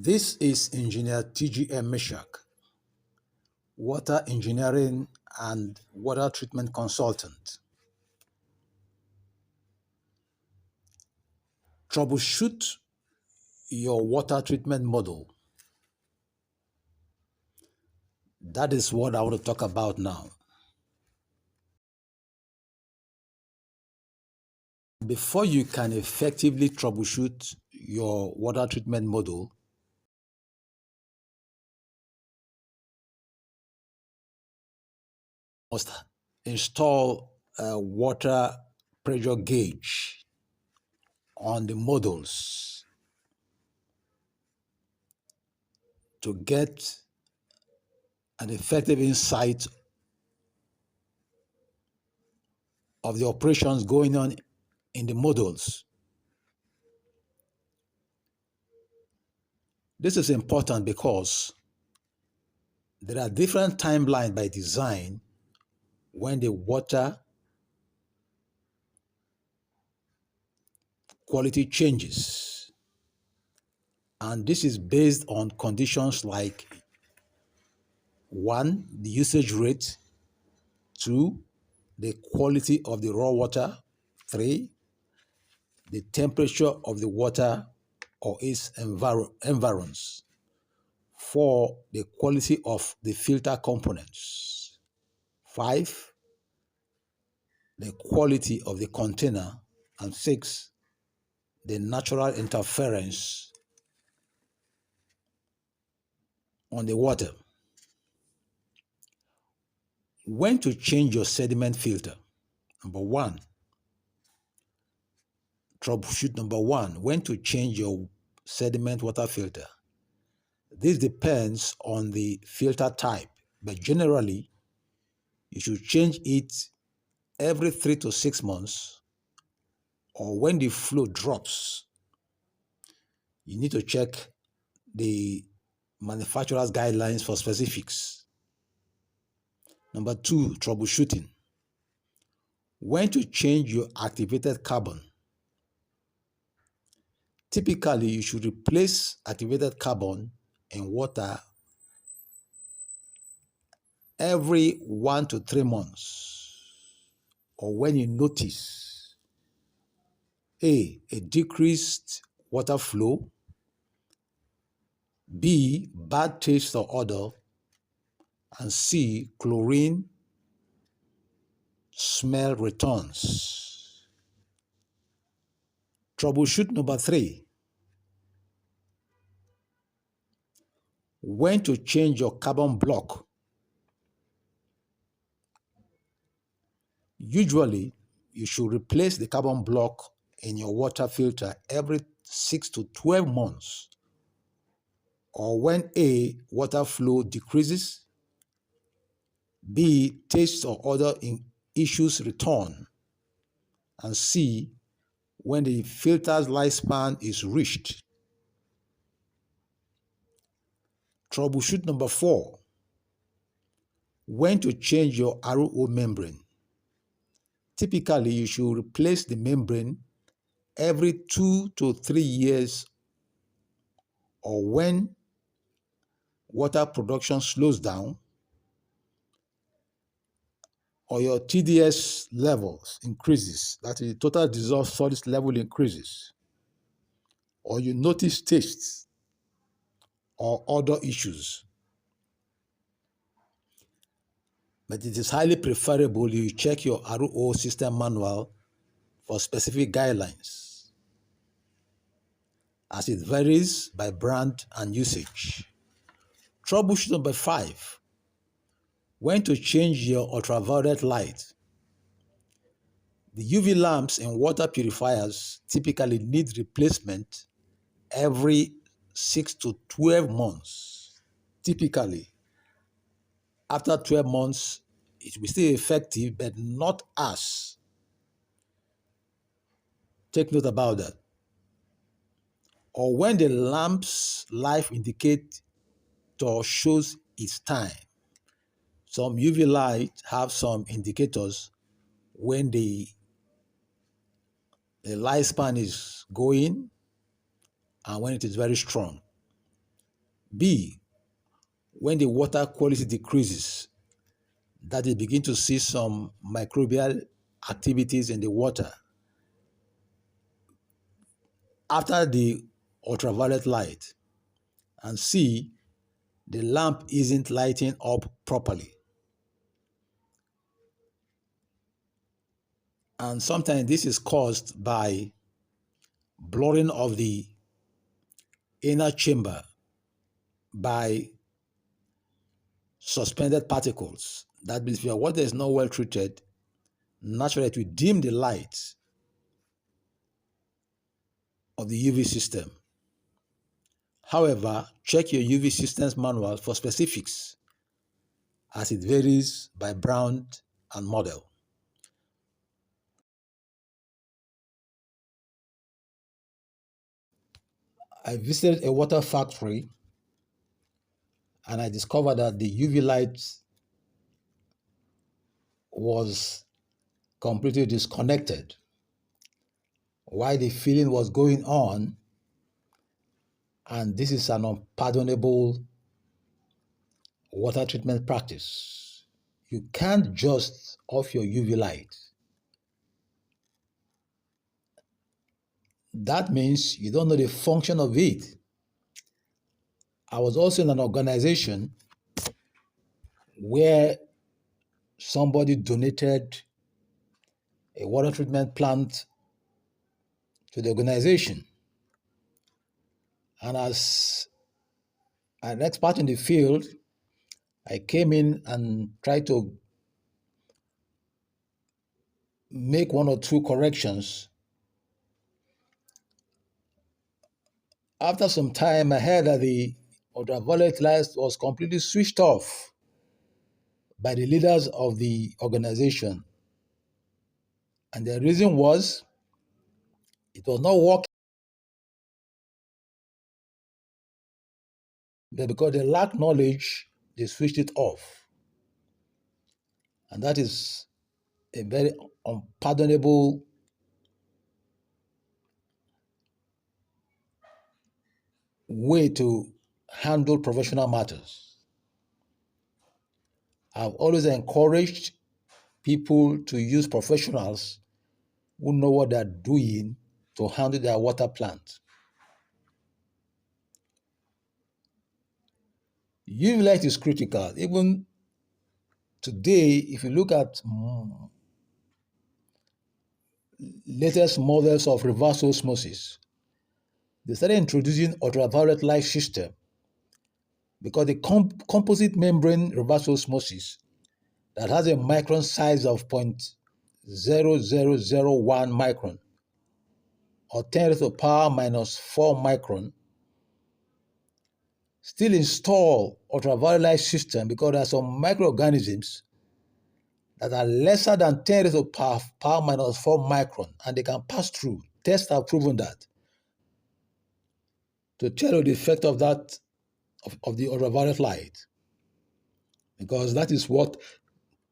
This is Engineer TGM MESHACK, Water Engineering and Water Treatment Consultant. Troubleshoot your water treatment model. That is what I want to talk about now. Before you can effectively troubleshoot your water treatment model, you must install a water pressure gauge on the models to get an effective insight of the operations going on in the models. This is important because there are different timelines by design when the water quality changes. And this is based on conditions like 1, the usage rate, 2, the quality of the raw water, 3, the temperature of the water or its environs, 4, the quality of the filter components, 5, the quality of the container, and 6, the natural interference on the water. When to change your sediment filter? Number 1, troubleshoot number 1, when to change your sediment water filter. This depends on the filter type, but generally, you should change it every 3 to 6 months, or when the flow drops, you need to check the manufacturer's guidelines for specifics. Number 2, troubleshooting. When to change your activated carbon. Typically, you should replace activated carbon in water every 1 to 3 months, or when you notice A, a decreased water flow, B, bad taste or odor, and C, chlorine smell returns. Troubleshoot number 3, when to change your carbon block. Usually, you should replace the carbon block in your water filter every 6 to 12 months, or when A, water flow decreases, B, taste or odor issues return, and C, when the filter's lifespan is reached. Troubleshoot number 4, when to change your RO membrane. Typically, you should replace the membrane every 2 to 3 years, or when water production slows down or your TDS levels increases, that is, total dissolved solids level increases, or you notice tastes or odor issues. But it is highly preferable you check your RO system manual for specific guidelines, as it varies by brand and usage. Troubleshoot number 5, when to change your ultraviolet light. The UV lamps in water purifiers typically need replacement every 6 to 12 months. Typically, after 12 months, it will be still effective, but not as. Take note about that. Or when the lamp's life indicator shows its time. Some UV light have some indicators when the lifespan is going and when it is very strong. B, when the water quality decreases, that you begin to see some microbial activities in the water after the ultraviolet light. And C, the lamp isn't lighting up properly. And sometimes this is caused by blurring of the inner chamber by suspended particles. That means if your water is not well treated, naturally it will dim the light of the UV system. However, check your UV systems manual for specifics as it varies by brand and model. I visited a water factory and I discovered that the UV light was completely disconnected. While the filling was going on, and this is an unpardonable water treatment practice. You can't just off your UV light. That means you don't know the function of it. I was also in an organization where somebody donated a water treatment plant to the organization. And as an expert in the field, I came in and tried to make one or two corrections. After some time, I heard that the ultraviolet light was completely switched off by the leaders of the organization. And the reason was it was not working because they lacked knowledge, they switched it off. And that is a very unpardonable way to handle professional matters. I've always encouraged people to use professionals who know what they're doing to handle their water plant. UV light is critical. Even today, if you look at latest models of reverse osmosis, they started introducing ultraviolet light system because the composite membrane reverse osmosis that has a micron size of 0.0001 micron or 10 to the power minus 4 micron still install ultraviolet light system because there are some microorganisms that are lesser than 10 to the power minus 4 micron and they can pass through. Tests have proven that to tell you the effect of that of the ultraviolet light because that is what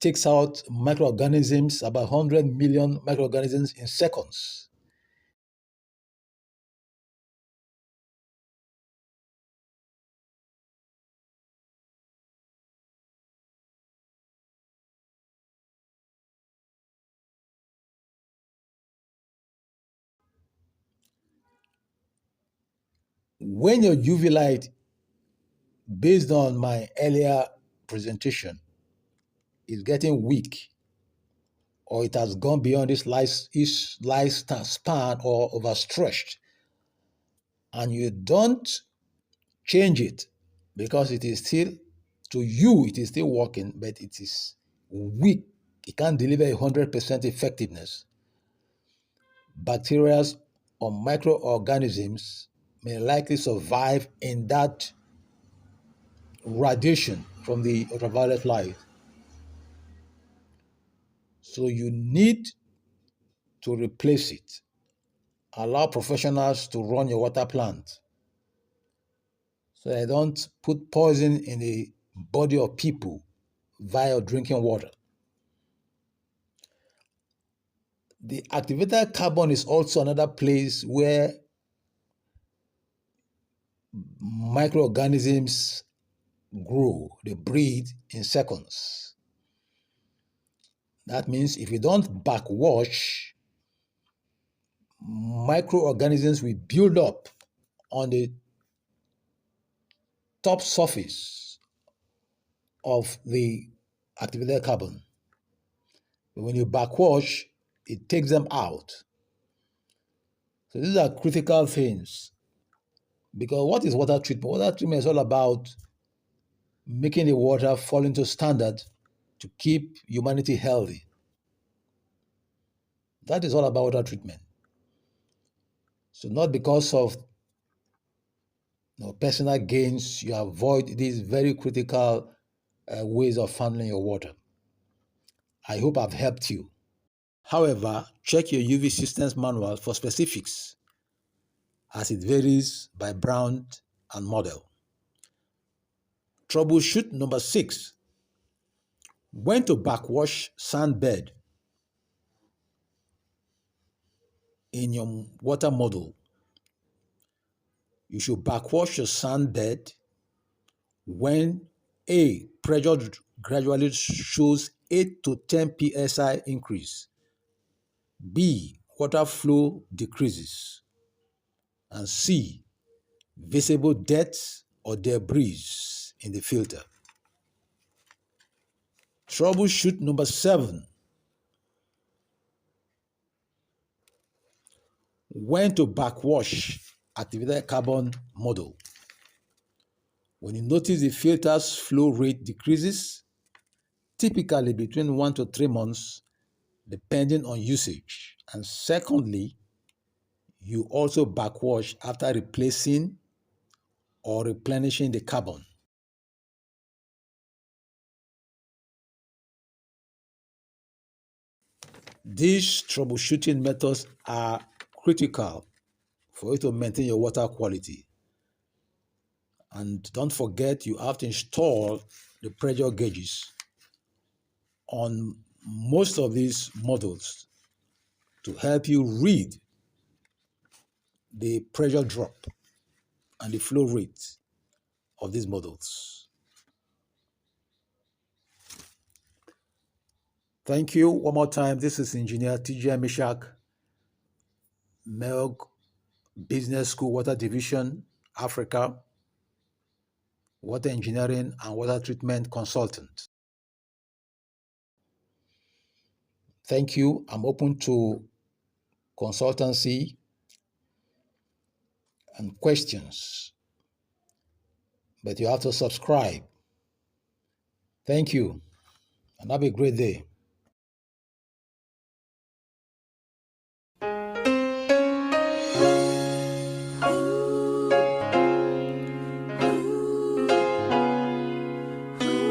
takes out microorganisms, about 100 million microorganisms in seconds. When your UV light, based on my earlier presentation, is getting weak or it has gone beyond its lifespan or overstretched, and you don't change it because it is still, to you, it is still working, but it is weak. It can't deliver 100% effectiveness. Bacteria or microorganisms may likely survive in that radiation from the ultraviolet light. So you need to replace it. Allow professionals to run your water plant so they don't put poison in the body of people via drinking water. The activated carbon is also another place where microorganisms grow, they breathe in seconds. That means if you don't backwash, microorganisms will build up on the top surface of the activated carbon. But when you backwash, it takes them out. So these are critical things. Because what is water treatment? Water treatment is all about making the water fall into standard to keep humanity healthy. That is all about water treatment. So not because of personal gains, you avoid these very critical ways of handling your water. I hope I've helped you. However, check your UV systems manual for specifics as it varies by brand and model. Troubleshoot number 6. When to backwash sand bed in your water model. You should backwash your sand bed when A, pressure gradually shows 8 to 10 psi increase, B, water flow decreases, and C, visible dirt or debris in the filter. Troubleshoot number 7. When to backwash activated carbon model. When you notice the filter's flow rate decreases, typically between 1 to 3 months, depending on usage. And secondly, you also backwash after replacing or replenishing the carbon. These troubleshooting methods are critical for you to maintain your water quality. And don't forget, you have to install the pressure gauges on most of these models to help you read the pressure drop and the flow rate of these models. Thank you one more time. This is Engineer TGM MESHACK, MELG Business School Water Division, Africa, Water Engineering and Water Treatment Consultant. Thank you. I'm open to consultancy and questions, but you have to subscribe. Thank you, and have a great day.